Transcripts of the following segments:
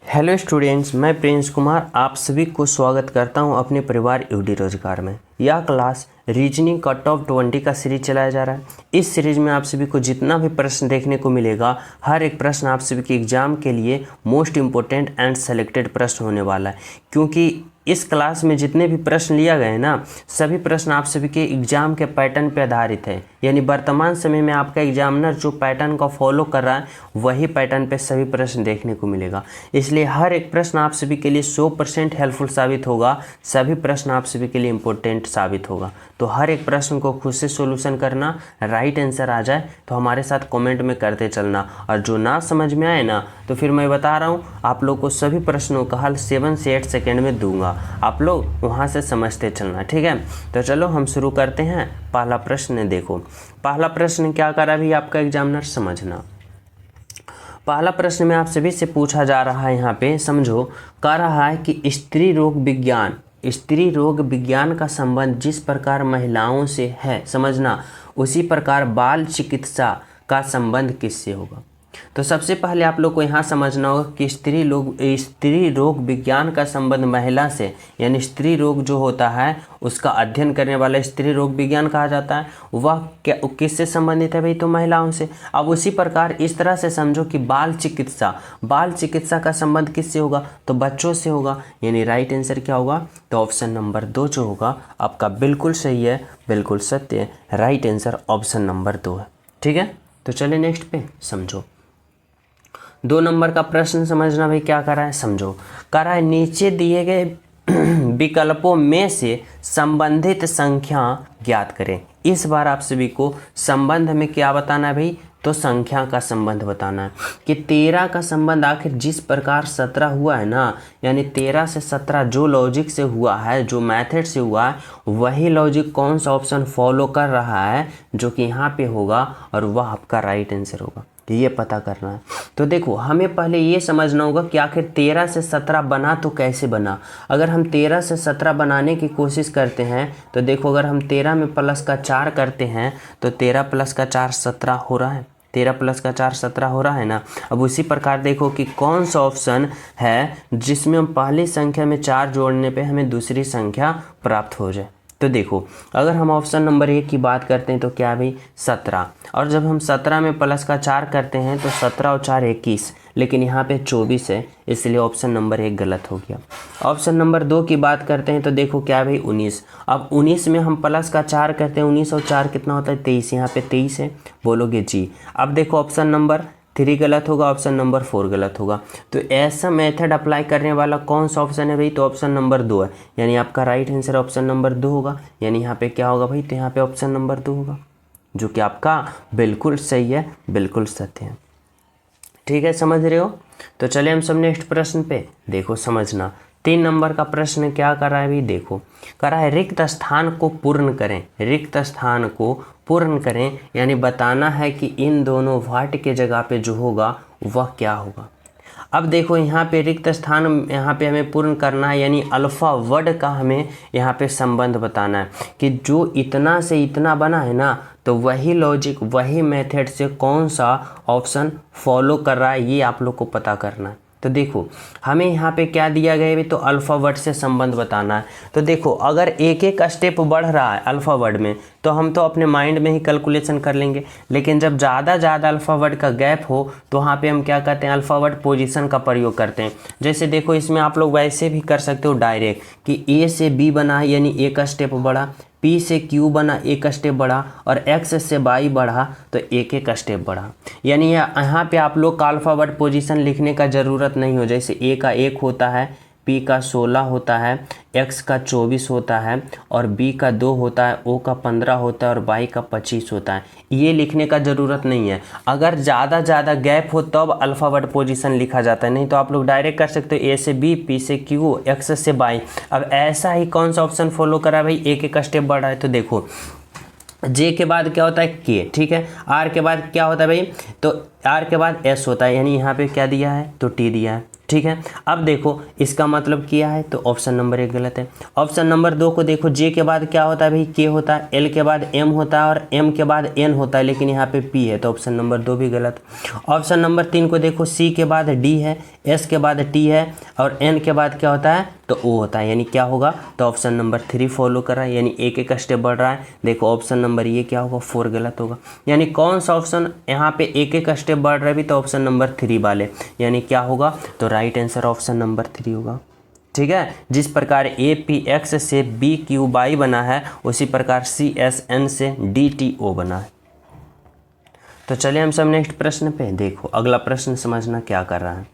Hello students, मैं Prince Kumar आप सभी को स्वागत करता हूं अपने परिवार यूडी रोजगार में। यह क्लास रीजनिंग का टॉप 20 का सीरीज चलाया जा रहा है। इस सीरीज में आप सभी को जितना भी प्रश्न देखने को मिलेगा, हर एक प्रश्न आप सभी के एग्जाम के लिए मोस्ट इम्पोर्टेंट एंड सेलेक्टेड प्रश्न होने वाला है, क्योंकि इस क्लास में जितने भी प्रश्न लिया गए ना, सभी प्रश्न आप सभी के एग्जाम के पैटर्न पर आधारित है। यानी वर्तमान समय में आपका एग्जामिनर जो पैटर्न का फॉलो कर रहा है, वही पैटर्न पे सभी प्रश्न देखने को मिलेगा। इसलिए हर एक प्रश्न आप सभी के लिए 100% हेल्पफुल साबित होगा। सभी प्रश्न आप सभी के लिए इम्पोर्टेंट साबित होगा। तो हर एक प्रश्न को खुद से सॉल्यूशन करना, राइट आंसर आ जाए तो हमारे साथ कमेंट में करते चलना, और जो ना समझ में आए ना, तो फिर मैं बता रहा हूँ आप लोग को सभी प्रश्नों का हल 7 से 8 सेकेंड में दूंगा। आप लोग वहाँ से समझते चलना, ठीक है। तो चलो हम शुरू करते हैं। पहला प्रश्न देखो, पहला प्रश्न क्या करा भी आपका एग्जामिनर समझना। पहला प्रश्न में आप सभी से पूछा जा रहा है, यहाँ पे समझो, कह रहा है कि स्त्री रोग विज्ञान का संबंध जिस प्रकार महिलाओं से है, समझना, उसी प्रकार बाल चिकित्सा का संबंध किससे होगा। तो सबसे पहले आप लोग को यहाँ समझना होगा कि स्त्री रोग विज्ञान का संबंध महिला से, यानी स्त्री रोग जो होता है उसका अध्ययन करने वाला स्त्री रोग विज्ञान कहा जाता है। वह किससे संबंधित है भाई? तो महिलाओं से। अब उसी प्रकार इस तरह से समझो कि बाल चिकित्सा का संबंध किससे होगा? तो बच्चों से होगा। यानी राइट आंसर क्या होगा? तो ऑप्शन नंबर 2 जो होगा आपका बिल्कुल सही है, बिल्कुल सत्य है। राइट आंसर ऑप्शन नंबर 2 है, ठीक है। तो चलिए नेक्स्ट पे समझो। 2 नंबर का प्रश्न समझना भाई, क्या कर रहा है समझो। कर रहा है नीचे दिए गए विकल्पों में से संबंधित संख्या ज्ञात करें। इस बार आप सभी को संबंध में क्या बताना है भाई? तो संख्या का संबंध बताना है कि 13 का संबंध आखिर जिस प्रकार 17 हुआ है ना, यानी 13 से 17 जो लॉजिक से हुआ है, जो मेथड से हुआ है, वही लॉजिक कौन सा ऑप्शन फॉलो कर रहा है, जो कि यहाँ पे होगा, और वह आपका राइट आंसर होगा। ये पता करना है। तो देखो, हमें पहले ये समझना होगा कि आखिर 13 से 17 बना तो कैसे बना। अगर हम 13 से 17 बनाने की कोशिश करते हैं तो देखो, अगर हम 13 में प्लस का 4 करते हैं तो 13 प्लस का 4 17 हो रहा है। 13 प्लस का 4 17 हो रहा है ना। अब उसी प्रकार देखो कि कौन सा ऑप्शन है जिसमें हम पहली संख्या में 4 जोड़ने पे हमें दूसरी संख्या प्राप्त हो जाए। तो देखो, अगर हम ऑप्शन नंबर 1 की बात करते हैं तो क्या भाई? 17। और जब हम 17 में प्लस का 4 करते हैं तो 17 और 4 21, लेकिन यहाँ पे 24 है, इसलिए ऑप्शन नंबर 1 गलत हो गया। ऑप्शन नंबर 2 की बात करते हैं तो देखो क्या भाई? 19। अब 19 में हम प्लस का 4 करते हैं, 19 और 4 कितना होता है? 23। यहाँ पे 23 है, बोलोगे जी। अब देखो ऑप्शन नंबर 3 गलत होगा, ऑप्शन नंबर 4 गलत होगा। तो ऐसा मेथड अप्लाई करने वाला कौन सा ऑप्शन है भाई? तो ऑप्शन नंबर 2 है। यानी आपका राइट आंसर ऑप्शन नंबर 2 होगा। यानी यहाँ पे क्या होगा भाई? तो यहाँ पे ऑप्शन नंबर 2 होगा, जो कि आपका बिल्कुल सही है, बिल्कुल सत्य है, ठीक है। समझ रहे हो? तो चलिए हम सब नेक्स्ट प्रश्न पे देखो, समझना। 3 नंबर का प्रश्न क्या कर रहा है भाई? देखो, कर रहा है रिक्त स्थान को पूर्ण करें। रिक्त स्थान को पूर्ण करें, यानी बताना है कि इन दोनों वाट के जगह पे जो होगा वह क्या होगा। अब देखो, यहाँ पे रिक्त स्थान यहाँ पे हमें पूर्ण करना है, यानी अल्फा वर्ड का हमें यहाँ पे संबंध बताना है कि जो इतना से इतना बना है ना, तो वही लॉजिक, वही मेथड से कौन सा ऑप्शन फॉलो कर रहा है, ये आप लोग को पता करना है। तो देखो, हमें यहाँ पे क्या दिया गया है? तो अल्फा वर्ड से संबंध बताना है। तो देखो, अगर एक एक स्टेप बढ़ रहा है अल्फा वर्ड में, तो हम तो अपने माइंड में ही कैलकुलेशन कर लेंगे। लेकिन जब ज़्यादा अल्फा वर्ड का गैप हो तो वहाँ पे हम क्या करते हैं? अल्फा वर्ड पोजीशन का प्रयोग करते हैं। जैसे देखो, इसमें आप लोग वैसे भी कर सकते हो डायरेक्ट कि ए से बी बना, यानी एक स्टेप बढ़ा, पी से क्यू बना, एक स्टेप बढ़ा, और एक्स से वाई बढ़ा, तो एक एक स्टेप बढ़ा। यानी यहाँ पे आप लोग का अल्फाबेट पोजीशन लिखने का ज़रूरत नहीं हो। जैसे ए का 1 होता है, पी का 16 होता है, एक्स का 24 होता है, और बी का 2 होता है, ओ का 15 होता है, और वाई का 25 होता है। ये लिखने का ज़रूरत नहीं है। अगर ज़्यादा गैप हो तब अल्फ़ाबेट पोजीशन लिखा जाता है, नहीं तो आप लोग डायरेक्ट कर सकते हो ए से बी, पी से क्यू, एक्स से वाई। अब ऐसा ही कौन सा ऑप्शन फॉलो करा भाई? एक एक स्टेप बढ़ रहा है। तो देखो, जे के बाद क्या होता है? के, ठीक है। आर के बाद क्या होता है भाई? तो आर के बाद एस होता है, यानी यहाँ पे क्या दिया है? तो टी दिया है। ठीक है। अब देखो इसका मतलब क्या है, तो ऑप्शन नंबर 1 गलत है। ऑप्शन नंबर 2 को देखो, जे के बाद क्या होता है भाई, के होता है, एल के बाद एम होता है और एम के बाद एन होता है, लेकिन यहाँ पे पी है, तो ऑप्शन नंबर 2 भी गलत। ऑप्शन नंबर 3 को देखो, सी के बाद डी है, एस के बाद टी है और एन के बाद क्या होता है, तो ओ होता है, यानी क्या होगा, तो ऑप्शन नंबर 3 फॉलो कर रहा है, यानी एक एक स्टेप बढ़ रहा है। देखो ऑप्शन नंबर ये क्या होगा, 4 गलत होगा। यानी कौन सा ऑप्शन यहाँ पे एक एक स्टेप बढ़ रहा है भी, तो ऑप्शन नंबर 3 वाले, यानी क्या होगा, तो राइट आंसर ऑप्शन नंबर 3 होगा। ठीक है, जिस प्रकार ए पी एक्स से बी क्यू बाई बना है, उसी प्रकार सी एस एन से डी टी ओ बना है। तो चलिए हम सब नेक्स्ट प्रश्न पे। देखो अगला प्रश्न समझना क्या कर रहा है।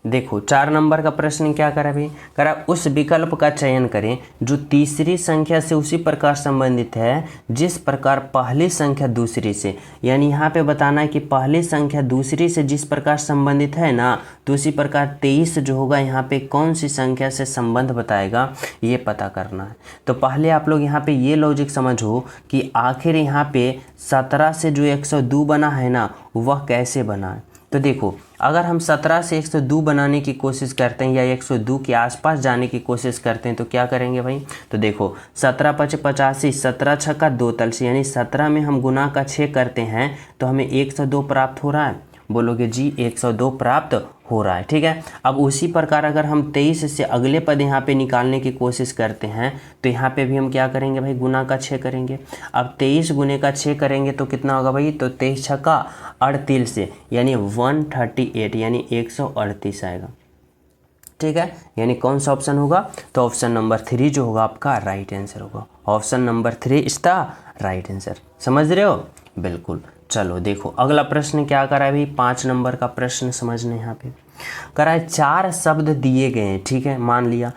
देखो 4 नंबर का प्रश्न क्या करा भी, करा उस विकल्प का चयन करें जो तीसरी संख्या से उसी प्रकार संबंधित है जिस प्रकार पहली संख्या दूसरी से। यानी यहाँ पे बताना है कि पहली संख्या दूसरी से जिस प्रकार संबंधित है ना, तो उसी प्रकार 23 जो होगा यहाँ पे कौन सी संख्या से संबंध बताएगा, ये पता करना है। तो पहले आप लोग यहाँ पे ये लॉजिक समझो कि आखिर यहाँ पे 17 से जो 102 बना है ना, वह कैसे बना है। तो देखो अगर हम 17 से 102 बनाने की कोशिश करते हैं या 102 के आसपास जाने की कोशिश करते हैं, तो क्या करेंगे भाई, तो देखो 17 × 5 = 85, 17 × 6 = 2 तलसी, यानी 17 में हम गुना का 6 करते हैं तो हमें 102 प्राप्त हो रहा है। बोलोगे जी 102 प्राप्त हो रहा है, ठीक है। अब उसी प्रकार अगर हम 23 से अगले पद यहाँ पे निकालने की कोशिश करते हैं, तो यहाँ पे भी हम क्या करेंगे भाई, गुना का 6 करेंगे। अब 23 गुने का 6 करेंगे तो कितना होगा भाई, तो 23 × 6 = 38, यानी 138, यानी 138 आएगा। ठीक है, यानी कौन सा ऑप्शन होगा, तो ऑप्शन नंबर 3 जो होगा आपका राइट आंसर होगा। Option number 3 is the right answer. समझ रहे हो, बिल्कुल। चलो देखो अगला प्रश्न क्या करा है भाई, 5 नंबर का प्रश्न समझने यहाँ पे करा है। 4 शब्द दिए गए हैं, ठीक है, मान लिया,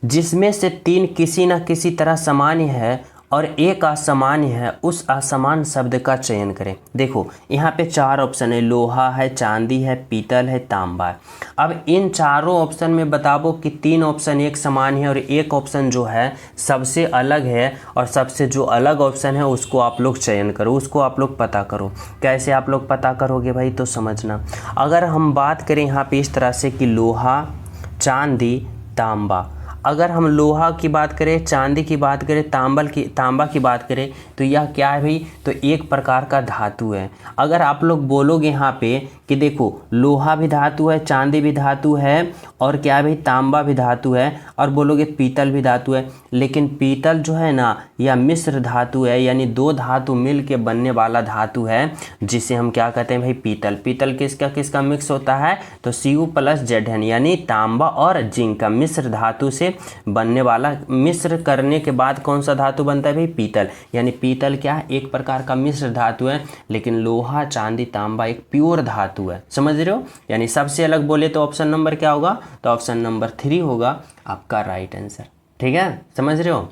जिसमें से 3 किसी न किसी तरह सामान्य है और एक असामान्य है, उस असमान शब्द का चयन करें। देखो यहाँ पे 4 ऑप्शन है, लोहा है, चांदी है, पीतल है, तांबा है। अब इन चारों ऑप्शन में बताओ कि 3 ऑप्शन एक समान है और एक ऑप्शन जो है सबसे अलग है, और सबसे जो अलग ऑप्शन है उसको आप लोग चयन करो, उसको आप लोग पता करो। कैसे आप लोग पता करोगे भाई, तो समझना। अगर हम बात करें यहाँ पे इस तरह से कि लोहा, चांदी, तांबा, अगर हम लोहा की बात करें, चांदी की बात करें, तांबा की बात करें, तो यह क्या है भाई, तो एक प्रकार का धातु है। अगर आप लोग बोलोगे यहाँ पे कि देखो लोहा भी धातु है, चांदी भी धातु है, और क्या है भाई, तांबा भी धातु है, और बोलोगे पीतल भी धातु है, लेकिन पीतल जो है ना यह मिश्र धातु है, यानी 2 धातु मिल के बनने वाला धातु है, जिसे हम क्या कहते हैं भाई, पीतल। पीतल किसका किसका मिक्स होता है, तो Cu + Zn, यानी तांबा और जिंक का मिश्र धातु से बनने वाला। मिश्र करने के बाद कौन सा धातु बनता है भाई, पीतल। यानी पीतल क्या है, एक प्रकार का मिश्र धातु है, लेकिन लोहा, चांदी, तांबा एक प्योर धातु है। समझ रहे हो, यानी सबसे अलग बोले तो ऑप्शन नंबर क्या होगा, तो ऑप्शन नंबर 3 होगा आपका राइट आंसर। ठीक है, समझ रहे हो।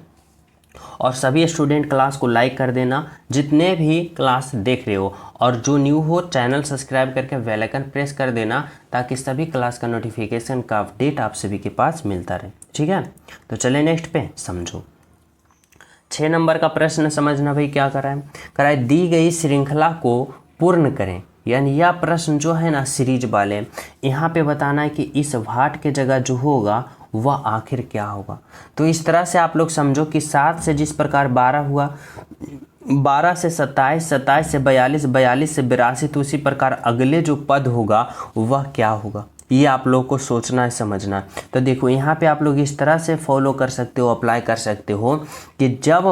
और सभी स्टूडेंट क्लास को लाइक कर देना, जितने भी क्लास देख रहे हो, और जो न्यू हो चैनल सब्सक्राइब करके बेल आइकन प्रेस कर देना, ताकि सभी क्लास का नोटिफिकेशन का अपडेट आप सभी के पास मिलता रहे। ठीक है, तो चले नेक्स्ट पे समझो। 6 नंबर का प्रश्न समझना भाई क्या करा है, दी गई श्रृंखला को पूर्ण करें। यानी यह प्रश्न जो है ना सीरीज वाले, यहाँ पे बताना है कि इस वाट के जगह जो होगा वह आखिर क्या होगा। तो इस तरह से आप लोग समझो कि 7 से जिस प्रकार 12 हुआ, 12 से 27, 27 से 42, 42 से 82, तो उसी प्रकार अगले जो पद होगा वह क्या होगा, ये आप लोग को सोचना है, समझना। तो देखो यहाँ पे आप लोग इस तरह से फॉलो कर सकते हो, अप्लाई कर सकते हो कि जब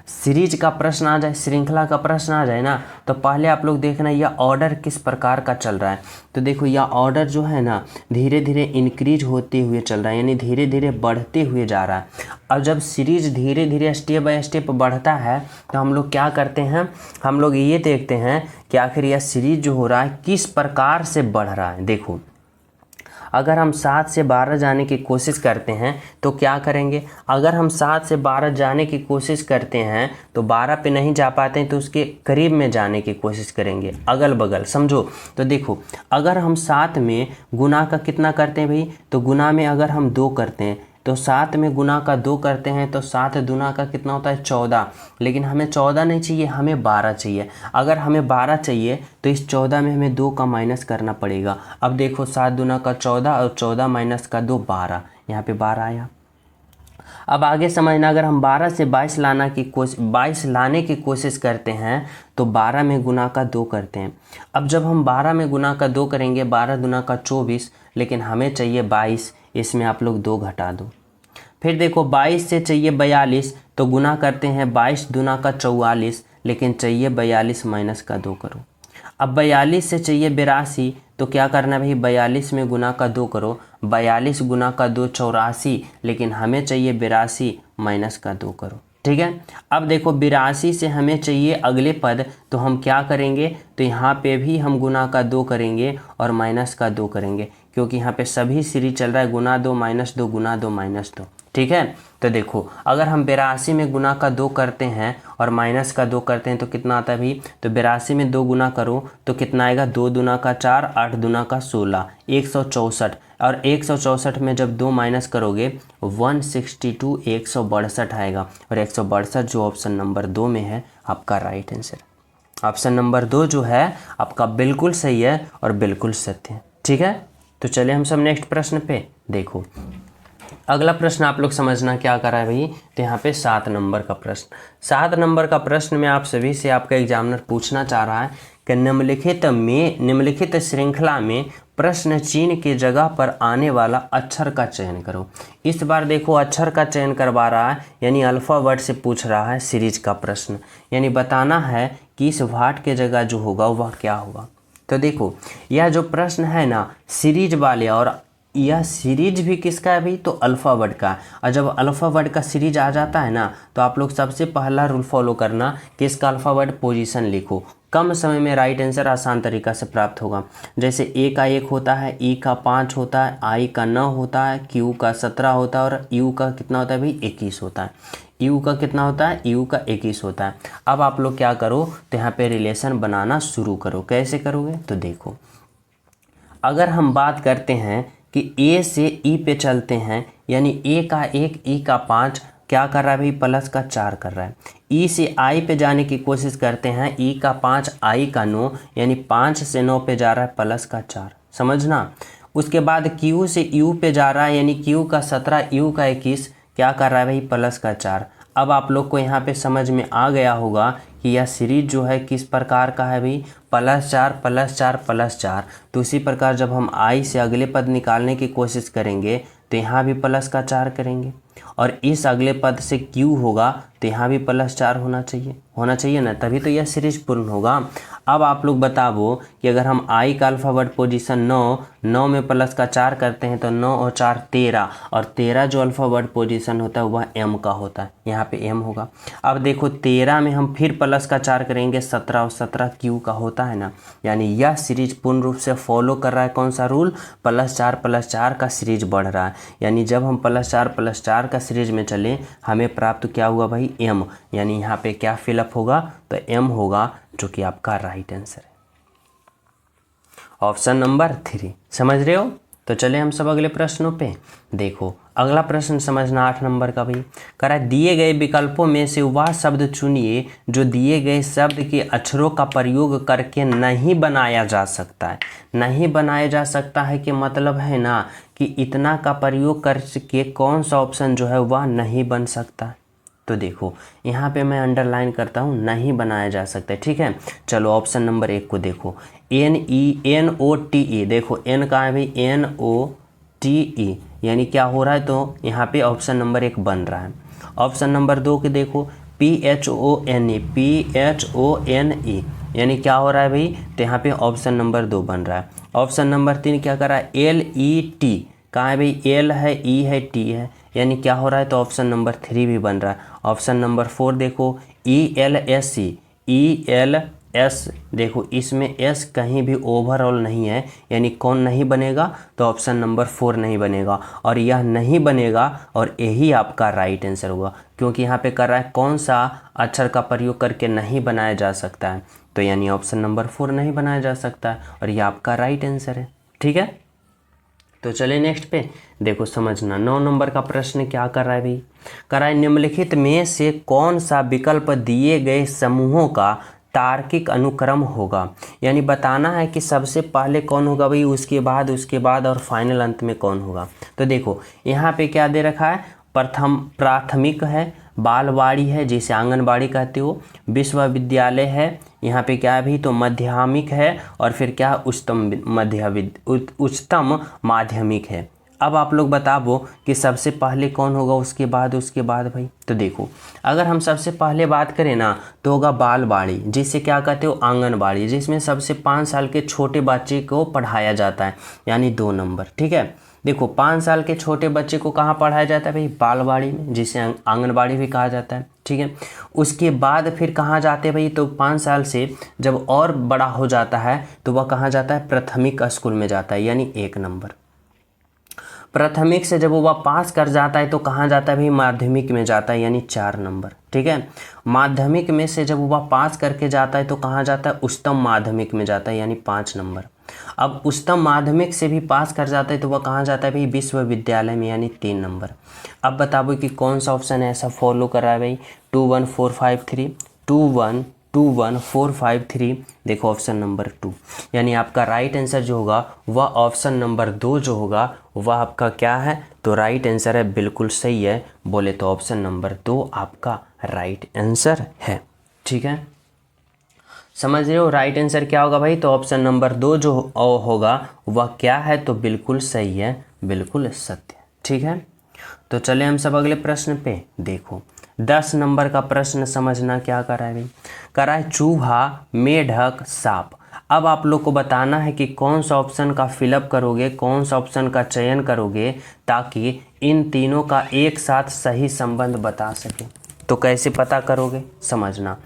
सीरीज का प्रश्न आ जाए, श्रृंखला का प्रश्न आ जाए ना, तो पहले आप लोग देखना यह ऑर्डर किस प्रकार का चल रहा है। तो देखो यह ऑर्डर जो है ना धीरे धीरे इंक्रीज होते हुए चल रहा है, यानी धीरे धीरे बढ़ते हुए जा रहा है। और जब सीरीज धीरे धीरे स्टेप बाय स्टेप बढ़ता है, तो हम लोग क्या करते हैं, हम लोग ये देखते हैं कि आखिर यह सीरीज जो हो रहा है किस प्रकार से बढ़ रहा है। देखो अगर हम 7 से 12 जाने की कोशिश करते हैं तो क्या करेंगे, अगर हम 7 से 12 जाने की कोशिश करते हैं तो 12 पे नहीं जा पाते हैं, तो उसके करीब में जाने की कोशिश करेंगे, अगल बगल। समझो, तो देखो अगर हम 7 में गुना का कितना करते हैं भाई, तो गुना में अगर हम 2 करते हैं, तो 7 में गुना का 2 करते हैं तो 7 दूना का कितना होता है 14, लेकिन हमें 14 नहीं चाहिए, हमें 12 चाहिए। अगर हमें 12 चाहिए तो इस 14 में हमें 2 का माइनस करना पड़ेगा। अब देखो 7 दूना का 14 और 14 माइनस का 2 12, यहाँ पे 12 आया। अब आगे समझना, अगर हम 12 से 22 लाने की कोशिश करते हैं तो 12 में गुना का 2 करते हैं। अब जब हम 12 में गुना का 2 करेंगे, 12 दूना का 24, लेकिन हमें चाहिए 22, इसमें आप लोग 2 घटा दो। फिर देखो 22 से चाहिए 42, तो गुना करते हैं 22 दूना का 44, लेकिन चाहिए 42 माइनस का 2 करो। अब 42 से चाहिए 82, तो क्या करना भाई, 42 में गुना का 2 करो, 42 गुना का 2 84, लेकिन हमें चाहिए 82 माइनस का 2 करो। ठीक है, अब देखो 82 से हमें चाहिए अगले पद, तो हम क्या करेंगे, तो यहाँ पे भी हम गुना का 2 करेंगे और माइनस का 2 करेंगे, क्योंकि यहाँ पे सभी सीरीज चल रहा है गुना 2 माइनस 2 गुना 2 माइनस 2। ठीक है, तो देखो अगर हम 82 में गुना का 2 करते हैं और माइनस का 2 करते हैं तो कितना आता है भाई, तो 82 में 2 गुना करो तो कितना आएगा, 2 दूना का 4, 8 दूना का 16, 164, और 164 में जब 2 माइनस करोगे 162, 162 आएगा, और 162 जो ऑप्शन नंबर 2 में है आपका राइट आंसर। ऑप्शन नंबर 2 जो है आपका बिल्कुल सही है और बिल्कुल सत्य है। ठीक है, तो चलिए हम सब नेक्स्ट प्रश्न पे। देखो अगला प्रश्न आप लोग समझना क्या कर रहा है भाई, तो यहाँ पे 7 नंबर का प्रश्न। 7 नंबर का प्रश्न में आप सभी से आपका एग्जामिनर पूछना चाह रहा है कि निम्नलिखित श्रृंखला में प्रश्न चिन्ह की जगह पर आने वाला अक्षर का चयन करो। इस बार देखो अक्षर का चयन करवा रहा है, यानी अल्फ़ाबेट से पूछ रहा है सीरीज का प्रश्न, यानी बताना है कि इस वाट के जगह जो होगा वह क्या होगा। तो देखो यह जो प्रश्न है ना सीरीज वाले, और यह सीरीज भी किसका है भाई, तो अल्फ़ाबेट का। और जब अल्फ़ाबेट का सीरीज आ जाता है ना, तो आप लोग सबसे पहला रूल फॉलो करना कि इसका अल्फ़ाबेट पोजीशन लिखो, कम समय में राइट आंसर आसान तरीका से प्राप्त होगा। जैसे ए का 1 होता है, ई का 5 होता है, आई का 9 होता है, क्यू का 17 होता है, और यू का कितना होता है भाई 21 होता है। यू का कितना होता है, यू का 21 होता है। अब आप लोग क्या करो, तो यहाँ पे रिलेशन बनाना शुरू करो। कैसे करोगे, तो देखो अगर हम बात करते हैं कि ए से ई पे चलते हैं, यानी ए का 1, ई का 5 क्या कर रहा है भाई, प्लस का 4 कर रहा है। ई से आई पे जाने की कोशिश करते हैं, ई का 5, आई का 9, यानी 5 से 9 पे जा रहा है प्लस का 4, समझना। उसके बाद क्यू से यू पे जा रहा है, यानी क्यू का 17, यू का 21, क्या कर रहा है भाई, प्लस का 4। अब आप लोग को यहाँ पे समझ में आ गया होगा कि यह सीरीज जो है किस प्रकार का है भाई, +4 +4 +4। तो उसी प्रकार जब हम आई से अगले पद निकालने की कोशिश करेंगे तो यहाँ भी प्लस का 4 करेंगे, और इस अगले पद से क्यू होगा तो यहाँ भी +4 होना चाहिए ना, तभी तो यह सीरीज पूर्ण होगा। अब आप लोग बताओ कि अगर हम आई का अल्फ़ाबेट पोजीशन 9 में प्लस का 4 करते हैं तो 9 और 4 13, और 13 जो अल्फ़ाबेट पोजीशन होता है वह एम का होता है, यहाँ पे एम होगा। अब देखो 13 में हम फिर प्लस का 4 करेंगे, 17 और 17 क्यू का होता है ना, यानी यह सीरीज पूर्ण रूप से फॉलो कर रहा है कौन सा रूल, +4 +4 का सीरीज बढ़ रहा है। यानी जब हम +4 +4 का सीरीज में चले हमें प्राप्त क्या हुआ भाई, एम, यानी यहाँ पे क्या फिलअप होगा, तो एम होगा, जो कि आपका राइट आंसर है, ऑप्शन नंबर 3। समझ रहे हो, तो चले हम सब अगले प्रश्नों पे। देखो अगला प्रश्न समझना 8 नंबर का भाई, कह रहा है दिए गए विकल्पों में से वह शब्द चुनिए जो दिए गए शब्द के अक्षरों का प्रयोग करके नहीं बनाया जा सकता है। नहीं बनाया जा सकता है कि मतलब है ना कि इतना का प्रयोग करके कौन सा ऑप्शन जो है वह नहीं बन सकता है। तो देखो यहाँ पे मैं अंडरलाइन करता हूँ, नहीं बनाया जा सकता है। ठीक है, चलो ऑप्शन नंबर 1 को देखो, NOTE, देखो एन कहाँ है भाई, NOTE, यानी क्या हो रहा है, तो यहाँ पे ऑप्शन नंबर 1 बन रहा है। ऑप्शन नंबर 2 के देखो PHONE, यानी क्या हो रहा है भाई, तो यहाँ पे ऑप्शन नंबर 2 बन रहा है। ऑप्शन नंबर 3 क्या कर रहा है, LET, कहाँ है भाई, L है, E है, T है, यानी क्या हो रहा है, तो ऑप्शन नंबर 3 भी बन रहा है। ऑप्शन नंबर 4 देखो ELS, देखो इसमें S कहीं भी ओवरऑल नहीं है, यानी कौन नहीं बनेगा, तो ऑप्शन नंबर 4 नहीं बनेगा, और यह नहीं बनेगा और यही आपका राइट आंसर होगा, क्योंकि यहाँ पे कर रहा है कौन सा अक्षर का प्रयोग करके नहीं बनाया जा सकता है, तो यानी ऑप्शन नंबर 4 नहीं बनाया जा सकता है, और यह आपका राइट आंसर है। ठीक है, तो चलिए नेक्स्ट पे देखो समझना। 9 नंबर का प्रश्न क्या कर रहा है भाई, कर रहा है निम्नलिखित में से कौन सा विकल्प दिए गए समूहों का तार्किक अनुक्रम होगा। यानी बताना है कि सबसे पहले कौन होगा भाई, उसके बाद और फाइनल अंत में कौन होगा। तो देखो यहाँ पे क्या दे रखा है, प्राथमिक है, बालवाड़ी है जिसे आंगनबाड़ी कहते हो, विश्वविद्यालय है, यहाँ पे क्या है भी तो माध्यमिक है, और फिर क्या उच्चतम माध्यमिक है। अब आप लोग बताओ कि सबसे पहले कौन होगा, उसके बाद भाई। तो देखो अगर हम सबसे पहले बात करें ना तो होगा बालवाड़ी, जिसे क्या कहते हो आंगनबाड़ी, जिसमें सबसे 5 साल के छोटे बच्चे को पढ़ाया जाता है, यानी 2 नंबर। ठीक है, देखो 5 साल के छोटे बच्चे को कहाँ पढ़ाया जाता है भाई, बालवाड़ी में, जिसे आंगनबाड़ी भी कहा जाता है। ठीक है, उसके बाद फिर कहाँ जाते हैं भाई, तो 5 साल से जब और बड़ा हो जाता है तो वह कहाँ जाता है, प्राथमिक स्कूल में जाता है, यानी 1 नंबर। प्राथमिक से जब वह पास कर जाता है तो कहाँ जाता है भाई, माध्यमिक में जाता है, यानी 4 नंबर। ठीक है, माध्यमिक में से जब वह पास करके जाता है तो कहाँ जाता है, उच्चतम माध्यमिक में जाता है, यानी 5 नंबर। अब उच्चतम माध्यमिक से भी पास कर जाता है तो वह कहाँ जाता है भाई, विश्वविद्यालय में, यानी 3 नंबर। अब बताओ कि कौन सा ऑप्शन ऐसा फॉलो कर रहा है भाई, 2 1 4 5 3 2 1 2 1 4 5 3। देखो ऑप्शन नंबर 2, यानी आपका राइट आंसर जो होगा वह ऑप्शन नंबर 2 जो होगा वह आपका क्या है, तो राइट आंसर है, बिल्कुल सही है। बोले तो ऑप्शन नंबर 2 आपका राइट आंसर है। ठीक है, समझ रहे हो राइट आंसर क्या होगा भाई, तो ऑप्शन नंबर 2 जो होगा वह क्या है, तो बिल्कुल सही है, बिल्कुल सत्य। ठीक है, तो चले हम सब अगले प्रश्न पे। देखो 10 नंबर का प्रश्न समझना क्या कर रहा है भाई, कर रहा है चूहा, मेढक, सांप। अब आप लोग को बताना है कि कौन सा ऑप्शन का फिलअप करोगे, कौन सा ऑप्शन का चयन करोगे, ताकि इन तीनों का एक साथ सही संबंध बता सके। तो कैसे पता करोगे समझना।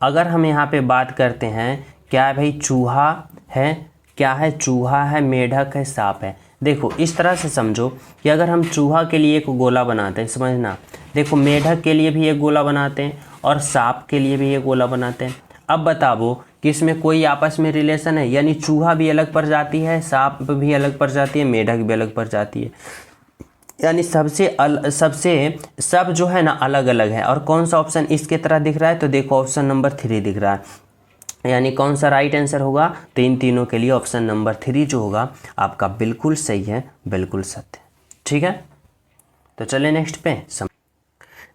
अगर हम यहाँ पे बात करते हैं क्या है भाई, चूहा है, क्या है, चूहा है, मेढक है, सांप है। देखो इस तरह से समझो कि अगर हम चूहा के लिए एक गोला बनाते हैं, समझना, देखो मेढक के लिए भी एक गोला बनाते हैं और सांप के लिए भी एक गोला बनाते हैं। अब बताओ कि इसमें कोई आपस में रिलेशन है, यानी चूहा भी अलग प्रजाति है, सांप भी अलग प्रजाति है, मेढक भी अलग प्रजाति है, यानी सब जो है ना अलग अलग है। और कौन सा ऑप्शन इसके तरह दिख रहा है, तो देखो ऑप्शन नंबर 3 दिख रहा है, यानी कौन सा राइट आंसर होगा, तो इन तीनों के लिए ऑप्शन नंबर 3 जो होगा आपका बिल्कुल सही है, बिल्कुल सत्य। ठीक है, तो चले नेक्स्ट पे।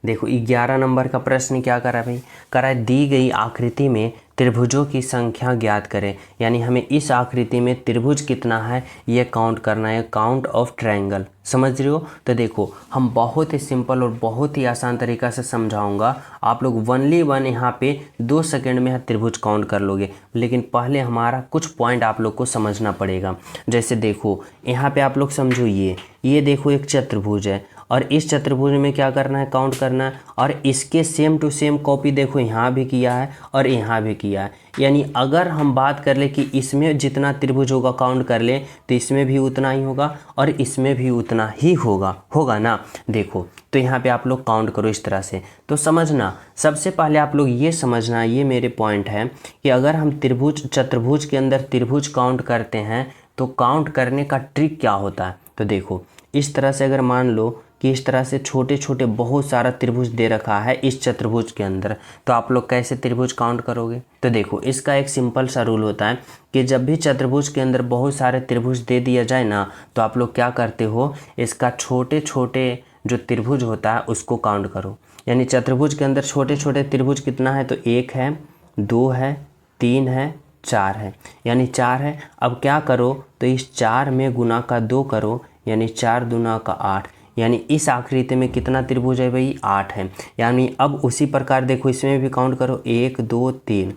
देखो 11 नंबर का प्रश्न क्या कर रहा है भाई, कर रहा है दी गई आकृति में त्रिभुजों की संख्या ज्ञात करें। यानी हमें इस आकृति में त्रिभुज कितना है ये काउंट करना है, काउंट ऑफ ट्रायंगल। समझ रहे हो, तो देखो हम बहुत ही सिंपल और बहुत ही आसान तरीका से समझाऊंगा, आप लोग वनली वन यहाँ पे 2 सेकंड में त्रिभुज काउंट कर लोगे। लेकिन पहले हमारा कुछ पॉइंट आप लोग को समझना पड़ेगा। जैसे देखो यहाँ पे आप लोग समझो, ये देखो एक चतुर्भुज है, और इस चतुर्भुज में क्या करना है, काउंट करना है। और इसके सेम टू सेम कॉपी देखो यहाँ भी किया है और यहाँ भी किया है। यानी अगर हम बात कर ले कि इसमें जितना त्रिभुज होगा काउंट कर ले, तो इसमें भी उतना ही होगा और इसमें भी उतना ही होगा ना। देखो तो यहाँ पे आप लोग काउंट करो इस तरह से। तो समझना, सबसे पहले आप लोग ये समझना, ये मेरे पॉइंट है कि अगर हम चतुर्भुज के अंदर त्रिभुज काउंट करते हैं तो काउंट करने का ट्रिक क्या होता है। तो देखो इस तरह से अगर मान लो कि इस तरह से छोटे छोटे बहुत सारा त्रिभुज दे रखा है इस चतुर्भुज के अंदर, तो आप लोग कैसे त्रिभुज काउंट करोगे। तो देखो इसका एक सिंपल सा रूल होता है कि जब भी चतुर्भुज के अंदर बहुत सारे त्रिभुज दे दिया जाए ना, तो आप लोग क्या करते हो, इसका छोटे छोटे जो त्रिभुज होता है उसको काउंट करो। यानी चतुर्भुज के अंदर छोटे छोटे त्रिभुज कितना है, तो 1 है, 2 है, 3 है, 4 है, यानी 4 है। अब क्या करो, तो इस 4 में गुना का 2 करो, यानी 4 दूना का 8, यानी इस आकृति में कितना त्रिभुज है भाई, 8 है। यानी अब उसी प्रकार देखो इसमें भी काउंट करो, 1 2 3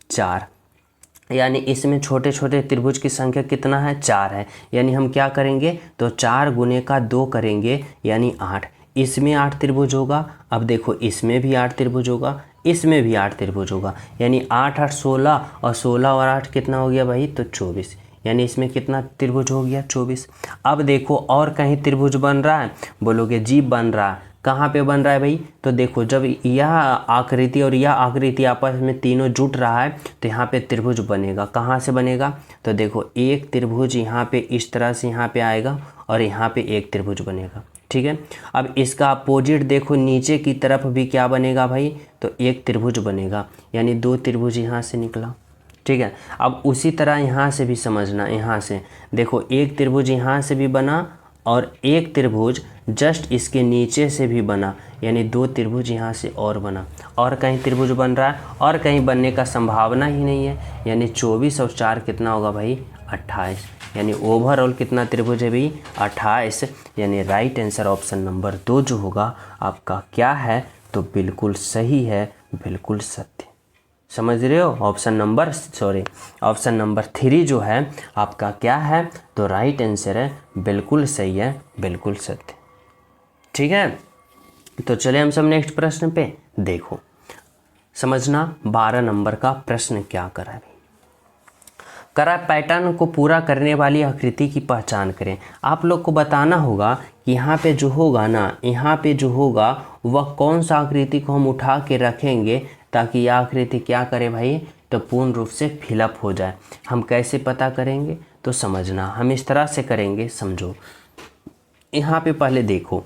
4, यानी इसमें छोटे छोटे त्रिभुज की संख्या कितना है, 4 है। यानी हम क्या करेंगे, तो 4 गुने का 2 करेंगे, यानी 8। इसमें 8 त्रिभुज होगा। अब देखो इसमें भी 8 त्रिभुज होगा, इसमें भी 8 त्रिभुज होगा, यानी 8 8 16, और 16 और 8 कितना हो गया भाई, तो 24। यानी इसमें कितना त्रिभुज हो गया, 24। अब देखो और कहीं त्रिभुज बन रहा है, बोलोगे जी बन रहा है। कहाँ पे बन रहा है भाई, तो देखो जब यह आकृति और यह आकृति आपस में तीनों जुट रहा है तो यहाँ पे त्रिभुज बनेगा। कहाँ से बनेगा, तो देखो एक त्रिभुज यहाँ पे इस तरह से यहाँ पे आएगा, और यहाँ पे एक त्रिभुज बनेगा। ठीक है, अब इसका अपोजिट देखो, नीचे की तरफ भी क्या बनेगा भाई, तो एक त्रिभुज बनेगा, यानी दो त्रिभुज यहाँ से निकला। ठीक है, अब उसी तरह यहाँ से भी समझना, यहाँ से देखो एक त्रिभुज यहाँ से भी बना और एक त्रिभुज जस्ट इसके नीचे से भी बना, यानी दो त्रिभुज यहाँ से और बना, और कहीं त्रिभुज बन रहा है और कहीं बनने का संभावना ही नहीं है, यानी 24 और 4 कितना होगा भाई 28, यानी ओवरऑल कितना त्रिभुज है भाई 28, यानी राइट आंसर ऑप्शन नंबर 2 जो होगा आपका क्या है, तो बिल्कुल सही है, बिल्कुल सत्य। समझ रहे हो, ऑप्शन नंबर 3 जो है आपका क्या है, तो राइट आंसर है, बिल्कुल सही है, बिल्कुल सत्य। ठीक है, तो चले हम सब नेक्स्ट प्रश्न पे। देखो समझना 12 नंबर का प्रश्न क्या करा है, करा पैटर्न को पूरा करने वाली आकृति की पहचान करें। आप लोग को बताना होगा कि यहाँ पे जो होगा ना, यहाँ पे जो होगा वह कौन सा आकृति को हम उठा के रखेंगे ताकि यह आकृति क्या करे भाई, तो पूर्ण रूप से फिलअप हो जाए। हम कैसे पता करेंगे, तो समझना, हम इस तरह से करेंगे, समझो। यहाँ पे पहले देखो,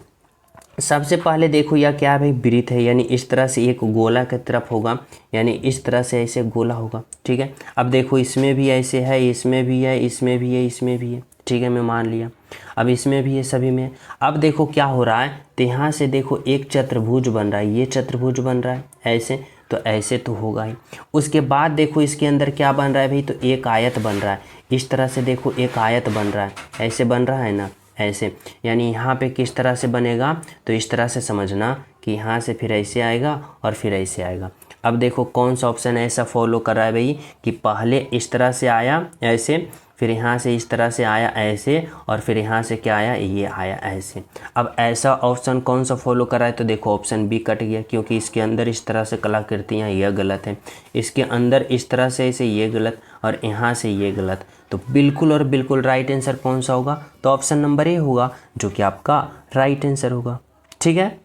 सबसे पहले देखो यह क्या है भाई, वृत्त है, यानी इस तरह से एक गोला की तरफ होगा, यानी इस तरह से ऐसे गोला होगा। ठीक है, अब देखो इसमें भी ऐसे है, इसमें भी है, इसमें भी है, इसमें भी है। ठीक है, मैं मान लिया, अब इसमें भी है, सभी में। अब देखो क्या हो रहा है, तो यहाँ से देखो एक चतुर्भुज बन रहा है, ये चतुर्भुज बन रहा है ऐसे, तो ऐसे तो होगा ही। उसके बाद देखो इसके अंदर क्या बन रहा है भाई, तो एक आयत बन रहा है, इस तरह से देखो एक आयत बन रहा है, ऐसे बन रहा है ना, ऐसे, यानी यहाँ पे किस तरह से बनेगा, तो इस तरह से समझना कि यहाँ से फिर ऐसे आएगा और फिर ऐसे आएगा। अब देखो कौन सा ऑप्शन ऐसा फॉलो कर रहा है भाई, कि पहले इस तरह से आया ऐसे, फिर यहाँ से इस तरह से आया ऐसे, और फिर यहाँ से क्या आया, ये आया ऐसे। अब ऐसा ऑप्शन कौन सा फॉलो कर रहा है, तो देखो ऑप्शन बी कट गया, क्योंकि इसके अंदर इस तरह से कलाकृतियाँ, यह गलत है, इसके अंदर इस तरह से ऐसे ये गलत, और यहाँ से ये गलत, तो बिल्कुल और बिल्कुल राइट आंसर कौन सा होगा, तो ऑप्शन नंबर ए होगा, जो कि आपका राइट आंसर होगा। ठीक है,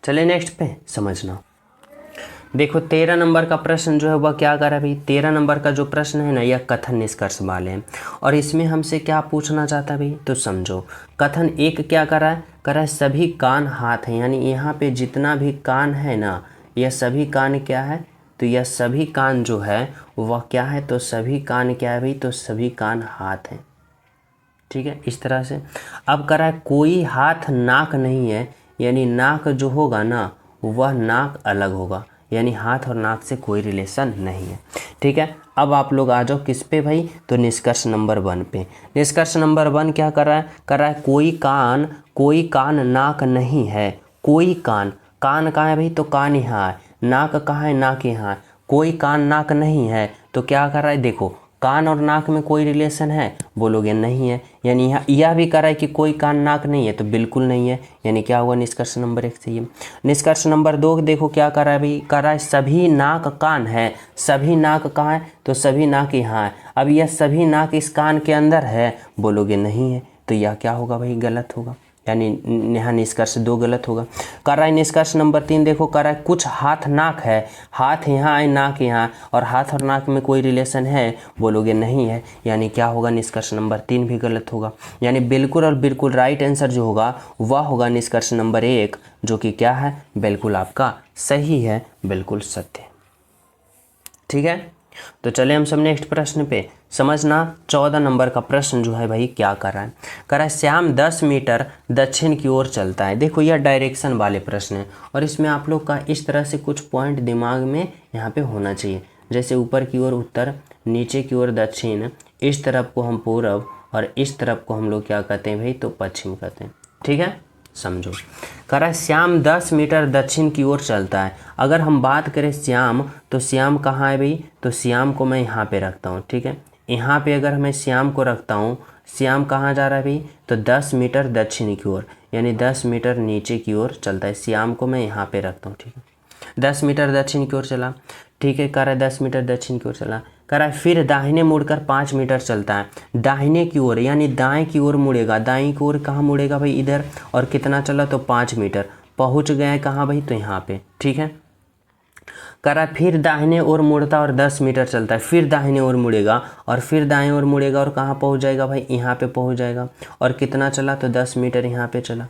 चलिए नेक्स्ट पे समझना। देखो 13 नंबर का प्रश्न जो है वह क्या कर रहा है भाई, 13 नंबर का जो प्रश्न है ना, यह कथन निष्कर्ष वाले हैं, और इसमें हमसे क्या पूछना चाहता है भाई, तो समझो। कथन एक क्या कर रहा है, सभी कान हाथ हैं, यानी यहाँ पे जितना भी कान है ना, यह सभी कान क्या है, तो यह सभी कान जो है वह क्या है, तो सभी कान क्या है भाई, तो सभी कान हाथ हैं। ठीक है, इस तरह से। अब कर रहा है कोई हाथ नाक नहीं है, यानी नाक जो होगा ना वह नाक अलग होगा, यानी हाथ और नाक से कोई रिलेशन नहीं है। ठीक है, अब आप लोग आ जाओ किस पे भाई, तो निष्कर्ष नंबर 1 पे। निष्कर्ष नंबर 1 क्या कर रहा है कोई कान नाक नहीं है, कोई कान कहाँ है भाई, तो कान यहाँ है, नाक कहाँ है, नाक यहाँ है, कोई कान नाक नहीं है, तो क्या कर रहा है, देखो कान और नाक में कोई रिलेशन है, बोलोगे नहीं है, यानी यह भी कर रहा है कि कोई कान नाक नहीं है, तो बिल्कुल नहीं है, यानी क्या हुआ, निष्कर्ष नंबर 1 सही है। निष्कर्ष नंबर 2 देखो क्या कर रहा है भाई, कर रहा है सभी नाक कान है, सभी नाक कहाँ है, तो सभी नाक यहाँ है। अब यह सभी नाक इस कान के अंदर है, बोलोगे नहीं है, तो यह क्या होगा भाई, गलत होगा, यानी यहाँ निष्कर्ष 2 गलत होगा। कर रहा है निष्कर्ष नंबर 3 देखो, कर रहा है कुछ हाथ नाक है, हाथ यहाँ है, नाक यहाँ, और हाथ और नाक में कोई रिलेशन है, बोलोगे नहीं है, यानी क्या होगा, निष्कर्ष नंबर 3 भी गलत होगा। यानी बिल्कुल और बिल्कुल राइट आंसर जो होगा वह होगा निष्कर्ष नंबर 1, जो कि क्या है, बिल्कुल आपका सही है, बिल्कुल सत्य। ठीक है, तो चले हम सब नेक्स्ट प्रश्न पे समझना। 14 नंबर का प्रश्न जो है भाई क्या कर रहा है, श्याम 10 मीटर दक्षिण की ओर चलता है। देखो यह डायरेक्शन वाले प्रश्न है, और इसमें आप लोग का इस तरह से कुछ पॉइंट दिमाग में यहाँ पे होना चाहिए, जैसे ऊपर की ओर उत्तर, नीचे की ओर दक्षिण, इस तरफ को हम पूर्व, और इस तरफ को हम लोग क्या कहते हैं भाई, तो पश्चिम कहते हैं। ठीक है, समझो। कह रहा है श्याम 10 मीटर दक्षिण की ओर चलता है। अगर हम बात करें श्याम, तो श्याम कहाँ है भाई, तो श्याम को मैं यहाँ पे रखता हूँ। ठीक है, यहाँ पे अगर मैं श्याम को रखता हूँ, श्याम कहाँ जा रहा है भाई, तो 10 मीटर दक्षिण की ओर, यानी 10 मीटर नीचे की ओर चलता है। श्याम को मैं यहाँ पे रखता हूँ। ठीक है, 10 मीटर दक्षिण की ओर चला। ठीक है, कह रहा है 10 मीटर दक्षिण की ओर चला। कह रहा है फिर दाहिने मुड़कर 5 मीटर चलता है, दाहिने की ओर, यानी दाएं की ओर मुड़ेगा। दाएं की ओर कहाँ मुड़ेगा भाई, इधर, और कितना चला, तो 5 मीटर। पहुँच गए कहाँ भाई, तो यहाँ पे। ठीक है, करा फिर दाहिने ओर मुड़ता और 10 मीटर चलता है, फिर दाहिने ओर मुड़ेगा और फिर दाएं ओर मुड़ेगा और कहाँ पहुँच जाएगा भाई, यहाँ पे पहुँच जाएगा। और कितना चला, तो 10 मीटर यहाँ पे चला।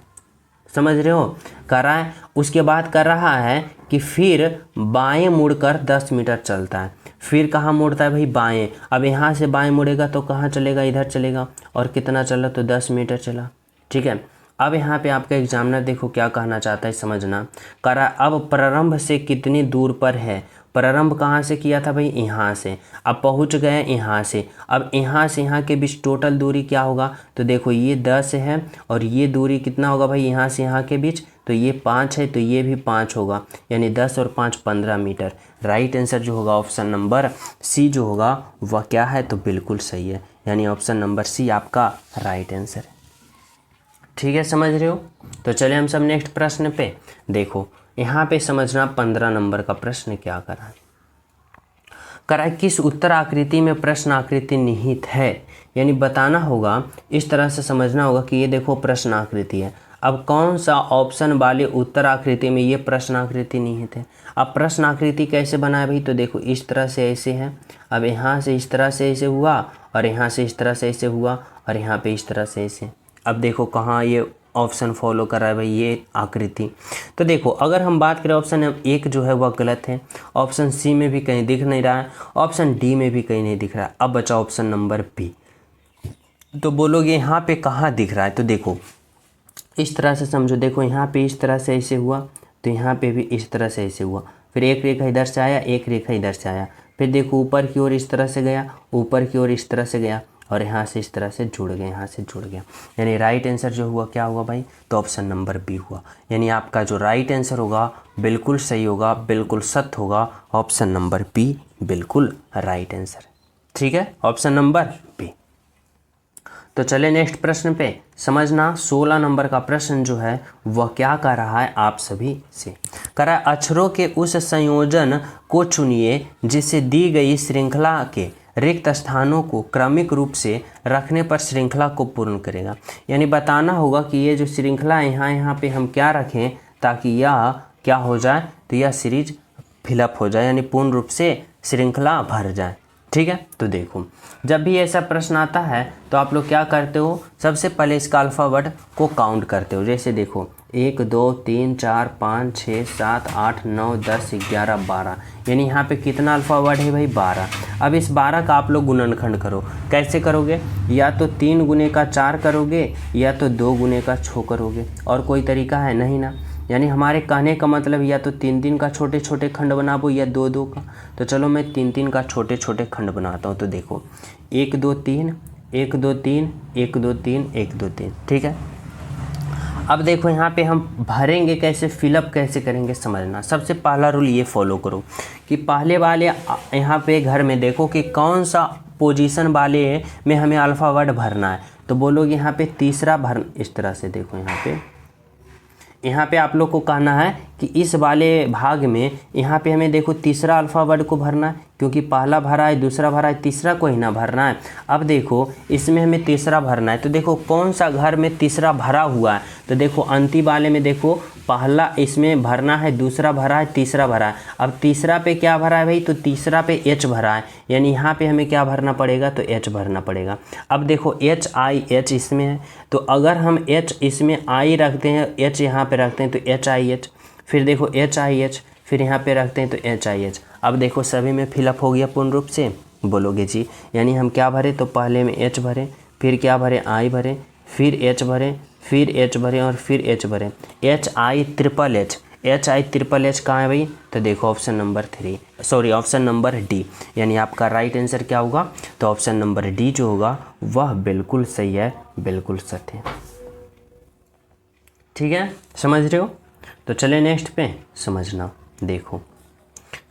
समझ रहे हो, कर रहा है। उसके बाद कर रहा है कि फिर बाएं मुड़कर 10 मीटर चलता है, फिर कहाँ मुड़ता है भाई, बाएं। अब यहाँ से बाएं मुड़ेगा तो कहाँ चलेगा, इधर चलेगा। और कितना चला, तो 10 मीटर चला। ठीक है, अब यहाँ पे आपका एग्जामिनर देखो क्या कहना चाहता है, समझना। कह रहा अब प्रारंभ से कितनी दूर पर है, प्रारंभ कहाँ से किया था भाई, यहाँ से। अब पहुँच गए यहाँ से, अब यहाँ से यहाँ के बीच टोटल दूरी क्या होगा, तो देखो ये 10 है और ये दूरी कितना होगा भाई, यहाँ से यहाँ के बीच, तो ये 5 है, तो ये भी 5 होगा, यानी 10 और 5 15 मीटर। राइट आंसर जो होगा ऑप्शन नंबर सी जो होगा वह क्या है, तो बिल्कुल सही है, यानी ऑप्शन नंबर सी आपका राइट आंसर है। ठीक है, समझ रहे हो। तो चलिए हम सब नेक्स्ट प्रश्न पे। देखो यहाँ पे समझना 15 नंबर का प्रश्न क्या करा है, किस उत्तर आकृति में प्रश्न आकृति निहित है, यानी बताना होगा, इस तरह से समझना होगा कि ये देखो प्रश्न आकृति है। अब कौन सा ऑप्शन वाले उत्तर आकृति में ये प्रश्न आकृति निहित है। अब प्रश्न आकृति कैसे बनाए भाई, तो देखो इस तरह से ऐसे है, अब यहाँ से इस तरह से ऐसे हुआ और यहाँ से इस तरह से ऐसे हुआ और यहाँ पे इस तरह से ऐसे। अब देखो कहाँ ये ऑप्शन फॉलो कर रहा है भाई, ये आकृति। तो देखो अगर हम बात करें ऑप्शन एक जो है वह गलत है, ऑप्शन सी में भी कहीं दिख नहीं रहा है, ऑप्शन डी में भी कहीं नहीं दिख रहा है। अब बचा ऑप्शन नंबर बी। तो बोलोगे यहाँ पे कहाँ दिख रहा है, तो देखो इस तरह से समझो, देखो यहाँ पे इस तरह से ऐसे हुआ, तो यहाँ पे भी इस तरह से ऐसे हुआ, फिर एक रेखा इधर से आया, एक रेखा इधर से आया, फिर देखो ऊपर की ओर इस तरह से गया, ऊपर की ओर इस तरह से गया और यहाँ से इस तरह से जुड़ गया, यहाँ से जुड़ गया। यानी राइट आंसर जो हुआ क्या हुआ भाई, तो ऑप्शन नंबर बी हुआ। यानी आपका जो राइट आंसर होगा बिल्कुल सही होगा, बिल्कुल सत्य होगा, ऑप्शन नंबर बी बिल्कुल राइट आंसर। ठीक है, ऑप्शन नंबर बी। तो चले नेक्स्ट प्रश्न पे समझना। 16 नंबर का प्रश्न जो है वह क्या कर रहा है आप सभी से, कह रहा है अक्षरों के उस संयोजन को चुनिए जिससे दी गई श्रृंखला के रिक्त स्थानों को क्रमिक रूप से रखने पर श्रृंखला को पूर्ण करेगा। यानी बताना होगा कि ये जो श्रृंखला है यहाँ पे हम क्या रखें ताकि यह क्या हो जाए, तो यह सीरीज फिलअप हो जाए, यानी पूर्ण रूप से श्रृंखला भर जाए। ठीक है, तो देखो जब भी ऐसा प्रश्न आता है तो आप लोग क्या करते हो, सबसे पहले इसका अल्फ़ाबेट को काउंट करते हो। जैसे देखो 1 2 3 4 5 6 7 8 9 10 11 12, यानी यहाँ पे कितना अल्फ़ाबेट है भाई, 12। अब इस 12 का आप लोग गुणनखंड करो। कैसे करोगे, या तो 3 गुने का 4 करोगे या तो 2 गुने का 6 करोगे, और कोई तरीका है नहीं ना। यानी हमारे कहने का मतलब या तो 3 का छोटे छोटे खंड बनाबो या 2 का। तो चलो मैं 3 का छोटे छोटे खंड बनाता हूँ। तो देखो 1 2 3 1 2 3 1 2 3 1 2 3। ठीक है, अब देखो यहाँ पे हम भरेंगे कैसे, फिलअप कैसे करेंगे समझना। सबसे पहला रूल ये फॉलो करो कि पहले वाले यहाँ पे घर में देखो कि कौन सा पोजीशन वाले में हमें अल्फ़ाबेट भरना है। तो बोलोगे यहाँ पे तीसरा भर, इस तरह से देखो यहाँ पे आप लोग को कहना है कि इस वाले भाग में यहाँ पे हमें देखो तीसरा अल्फ़ाबेट को भरना है, क्योंकि पहला भरा है, दूसरा भरा है, तीसरा को ही ना भरना है। अब देखो इसमें हमें तीसरा भरना है, तो देखो कौन सा घर में तीसरा भरा हुआ है। तो देखो अंतिम वाले में देखो पहला इसमें भरना है, दूसरा भरा है, तीसरा भरा है। अब तीसरा पे क्या भरा है भाई, तो तीसरा पे एच भरा है, यानी यहाँ पे हमें क्या भरना पड़ेगा, तो एच भरना पड़ेगा। अब देखो एच आई एच इसमें है, तो अगर हम एच इसमें आई रखते हैं, एच यहाँ पे रखते हैं तो एच आई एच, फिर देखो एच आई एच, फिर यहाँ पे रखते हैं तो एच आई एच। अब देखो सभी में फिलअप हो गया पूर्ण रूप से, बोलोगे जी। यानी हम क्या भरे, तो पहले में एच भरे, फिर क्या भरे, आई भरे, फिर एच भरे, फिर एच भरे और फिर एच भरे। H I triple H, H I triple H कहाँ है भाई, तो देखो option number 3, sorry option number D. यानी आपका राइट आंसर क्या होगा, तो ऑप्शन नंबर डी जो होगा वह बिल्कुल सही है, बिल्कुल सत्य है। ठीक है, समझ रहे हो। तो चले नेक्स्ट पे समझना। देखो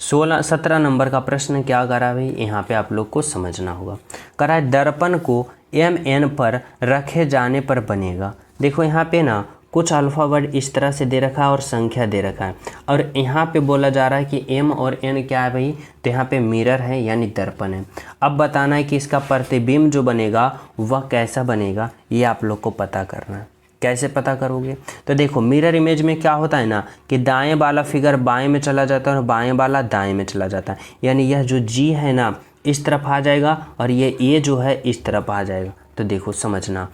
17 नंबर का प्रश्न क्या करा भाई, यहाँ पे आप लोग को समझना होगा। करा है दर्पण को MN पर रखे जाने पर बनेगा। देखो यहाँ पे ना कुछ अल्फ़ाबेट इस तरह से दे रखा है और संख्या दे रखा है, और यहाँ पे बोला जा रहा है कि M और N क्या है भाई, तो यहाँ पे मिरर है यानी दर्पण है। अब बताना है कि इसका प्रतिबिंब जो बनेगा वह कैसा बनेगा, ये आप लोग को पता करना है। कैसे पता करोगे? तो देखो मिरर इमेज में क्या होता है ना कि दाएं वाला फिगर बाएं में चला जाता है और बाएं वाला दाएं में चला जाता है, यानी यह जो जी है ना इस तरफ आ जाएगा और ये ए जो है इस तरफ आ जाएगा। तो देखो समझना,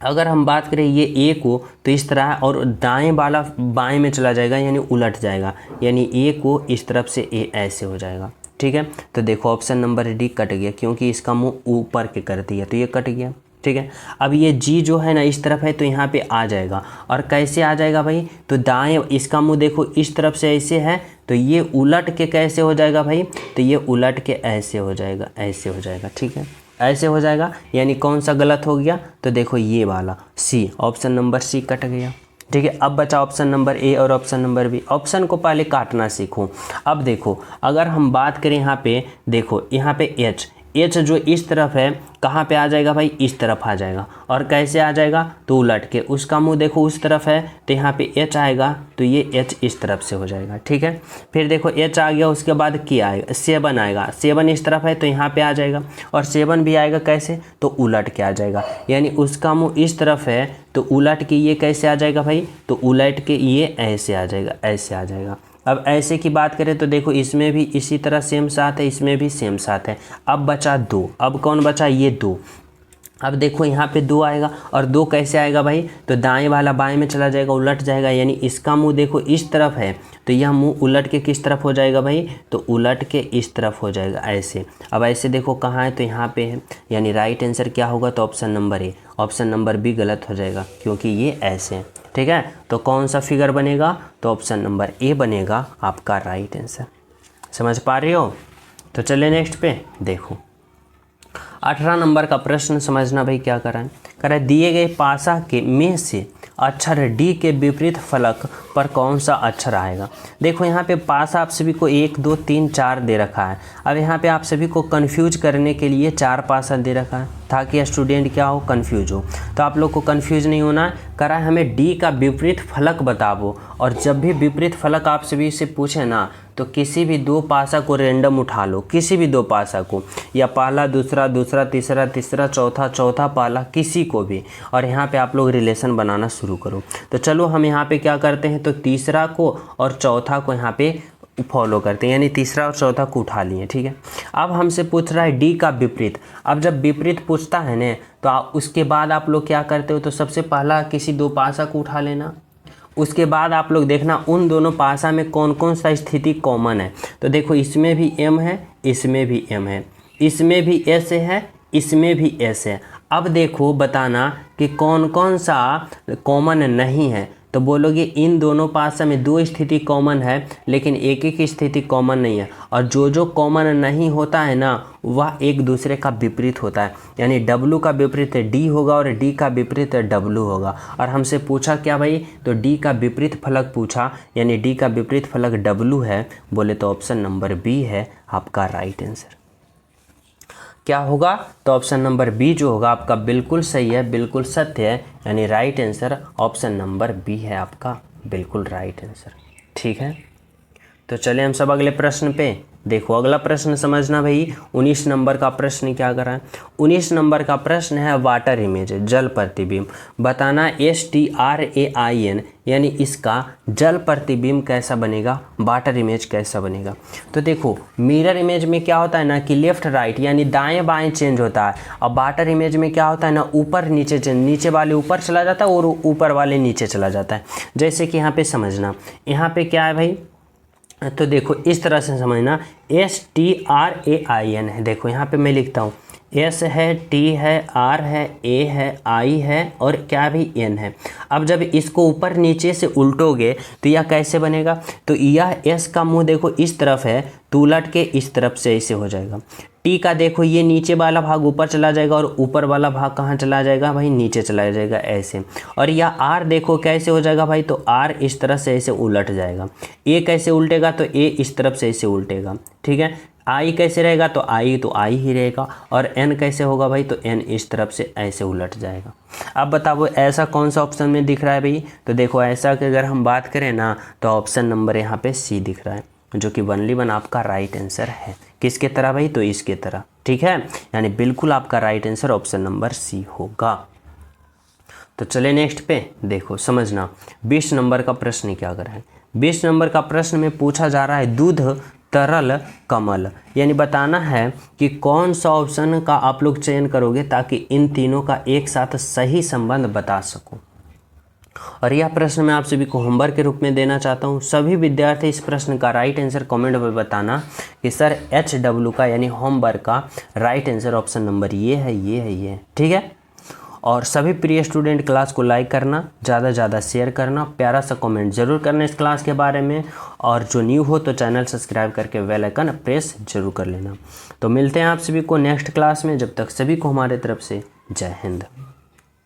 अगर हम बात करें ये ए को तो इस तरह और दाएं वाला बाएं में चला जाएगा यानी उलट जाएगा, यानी ए को इस तरफ से ए ऐसे हो जाएगा। ठीक है, तो देखो ऑप्शन नंबर डी कट गया क्योंकि इसका मुंह ऊपर के कर दिया तो ये कट गया। ठीक है, अब ये जी जो है ना इस तरफ है तो यहाँ पे आ जाएगा, और कैसे आ जाएगा भाई? तो दाएं इसका मुंह देखो इस तरफ से ऐसे है तो ये उलट के कैसे हो जाएगा भाई? तो ये उलट के ऐसे हो जाएगा, ऐसे हो जाएगा। ठीक है, ऐसे हो जाएगा, यानी कौन सा गलत हो गया? तो देखो ये वाला सी, ऑप्शन नंबर सी कट गया। ठीक है, अब बचा ऑप्शन नंबर ए और ऑप्शन नंबर बी। ऑप्शन को पहले काटना सीखो। अब देखो अगर हम बात करें यहाँ पे, देखो यहाँ पे एच जो इस तरफ है कहाँ पे आ जाएगा भाई? इस तरफ आ जाएगा, और कैसे आ जाएगा? तो उलट के। उसका मुंह देखो उस तरफ है तो यहाँ पे एच आएगा तो ये एच इस तरफ से हो जाएगा। ठीक है, फिर देखो एच आ गया, उसके बाद क्या आएगा? 7 आएगा, 7 इस तरफ है तो यहाँ पे आ जाएगा, और 7 भी आएगा कैसे? तो उलट के आ जाएगा, यानी उसका मुंह इस तरफ है तो उलट के ये कैसे आ जाएगा भाई? तो उलट के ये ऐसे आ जाएगा, ऐसे आ जाएगा। अब ऐसे की बात करें तो देखो इसमें भी इसी तरह सेम साथ है, इसमें भी सेम साथ है। अब बचा 2, अब कौन बचा? ये 2। अब देखो यहाँ पे 2 आएगा, और 2 कैसे आएगा भाई? तो दाएं वाला बाएं में चला जाएगा, उलट जाएगा, यानी इसका मुंह देखो इस तरफ है तो यह मुंह उलट के किस तरफ हो जाएगा भाई? तो उलट के इस तरफ हो जाएगा, ऐसे। अब ऐसे देखो कहाँ है? तो यहाँ पे है, यानी राइट आंसर क्या होगा? तो option number A. Option number B गलत हो जाएगा क्योंकि ये ऐसे है। ठीक है, तो कौन सा फिगर बनेगा? तो ऑप्शन नंबर ए बनेगा आपका राइट आंसर। समझ पा रहे हो? तो चलिए नेक्स्ट पे देखो 18 नंबर का प्रश्न समझना भाई क्या करा है। कह दिए गए पासा के में से अक्षर डी के विपरीत फलक पर कौन सा अक्षर आएगा? देखो यहाँ पे पासा आप सभी को 1 2 3 4 दे रखा है। अब यहाँ पे आप सभी को कंफ्यूज करने के लिए 4 पासा दे रखा है ताकि स्टूडेंट क्या हो? कंफ्यूज हो। तो आप लोग को कंफ्यूज नहीं होना है। करा हमें डी का विपरीत फलक बताओ, और जब भी विपरीत फलक आप सभी से पूछे ना तो किसी भी 2 पासा को रेंडम उठा लो, किसी भी 2 पासा को, या पहला दूसरा, दूसरा तीसरा, तीसरा चौथा, चौथा पहला, किसी को भी, और यहाँ पे आप लोग रिलेशन बनाना शुरू करो। तो चलो हम यहाँ पे क्या करते हैं, तो तीसरा को और चौथा को यहाँ पे फॉलो करते हैं, यानी तीसरा और चौथा को उठा लिए। ठीक है, अब हमसे पूछ रहा है डी का विपरीत। अब जब विपरीत पूछता है ना तो उसके बाद आप लोग क्या करते हो? तो सबसे पहला किसी 2 पासा को उठा लेना, उसके बाद आप लोग देखना उन दोनों पासा में कौन कौन सा स्थिति कॉमन है। तो देखो इसमें भी एम है, इसमें भी एम है, इसमें भी एस है, इसमें भी एस है। अब देखो बताना कि कौन कौन सा कॉमन नहीं है। तो बोलोगे इन दोनों पासा में 2 स्थिति कॉमन है लेकिन एक एक स्थिति कॉमन नहीं है, और जो कॉमन नहीं होता है ना वह एक दूसरे का विपरीत होता है, यानी W का विपरीत डी होगा और D का विपरीत W होगा। और हमसे पूछा क्या भाई? तो D का विपरीत फलक पूछा, यानी D का विपरीत फलक W है। बोले तो ऑप्शन नंबर बी है आपका राइट आंसर। क्या होगा? तो ऑप्शन नंबर बी जो होगा आपका बिल्कुल सही है, बिल्कुल सत्य है, यानी right answer option number B है आपका बिल्कुल राइट आंसर। ठीक है, तो चले हम सब अगले प्रश्न पे। देखो अगला प्रश्न समझना भाई, 19 नंबर का प्रश्न क्या कर रहा है? 19 नंबर का प्रश्न है वाटर इमेज, जल प्रतिबिंब। बताना STRAIN, यानी इसका जल प्रतिबिंब कैसा बनेगा, वाटर इमेज कैसा बनेगा। तो देखो मिरर इमेज में क्या होता है ना कि लेफ्ट राइट यानी दाएं बाएं चेंज होता है, और वाटर इमेज में क्या होता है ना ऊपर नीचे चेंज, नीचे वाले ऊपर चला जाता है और ऊपर वाले नीचे चला जाता है। जैसे कि यहाँ पे समझना, यहाँ पे क्या है भाई? तो देखो इस तरह से समझना, STRAIN है। देखो यहाँ पे मैं लिखता हूँ S है, T है, R है, A है, I है और क्या भी N है। अब जब इसको ऊपर नीचे से उल्टोगे तो यह कैसे बनेगा? तो यह S का मुंह देखो इस तरफ है तो उलट के इस तरफ से ऐसे हो जाएगा। T का देखो ये नीचे वाला भाग ऊपर चला जाएगा और ऊपर वाला भाग कहाँ चला जाएगा भाई? नीचे चला जाएगा ऐसे। और यह R देखो कैसे हो जाएगा भाई? तो R इस तरह से ऐसे उलट जाएगा। A कैसे उल्टेगा? तो A इस तरफ से ऐसे उल्टेगा। ठीक है, I कैसे रहेगा? तो I ही रहेगा। और N कैसे होगा भाई? तो N इस तरफ से ऐसे उलट जाएगा। अब बताओ ऐसा कौन सा ऑप्शन में दिख रहा है भाई? तो देखो ऐसा कि अगर हम बात करें ना तो ऑप्शन नंबर यहाँ पे सी दिख रहा है, जो कि 1 आपका राइट आंसर है। किसके तरह भाई? तो इसके तरह। ठीक है, यानी बिल्कुल आपका right answer option number C होगा। तो चले नेक्स्ट पे, देखो समझना 20 नंबर का प्रश्न क्या कर रहा है। 20 नंबर का प्रश्न में पूछा जा रहा है दूध, तरल, कमल, यानी बताना है कि कौन सा ऑप्शन का आप लोग चयन करोगे ताकि इन तीनों का एक साथ सही संबंध बता सको। और यह प्रश्न मैं आप सभी को होमवर्क के रूप में देना चाहता हूँ। सभी विद्यार्थी इस प्रश्न का राइट आंसर कमेंट में बताना कि सर HW का यानी होमवर्क का राइट आंसर ऑप्शन नंबर ये है, ये है, ये है, ठीक है। और सभी प्रिय स्टूडेंट क्लास को लाइक करना, ज़्यादा से ज़्यादा शेयर करना, प्यारा सा कमेंट जरूर करना इस क्लास के बारे में, और जो न्यू हो तो चैनल सब्सक्राइब करके बेल आइकन प्रेस जरूर कर लेना। तो मिलते हैं आप सभी को नेक्स्ट क्लास में, जब तक सभी को हमारे तरफ से जय हिंद।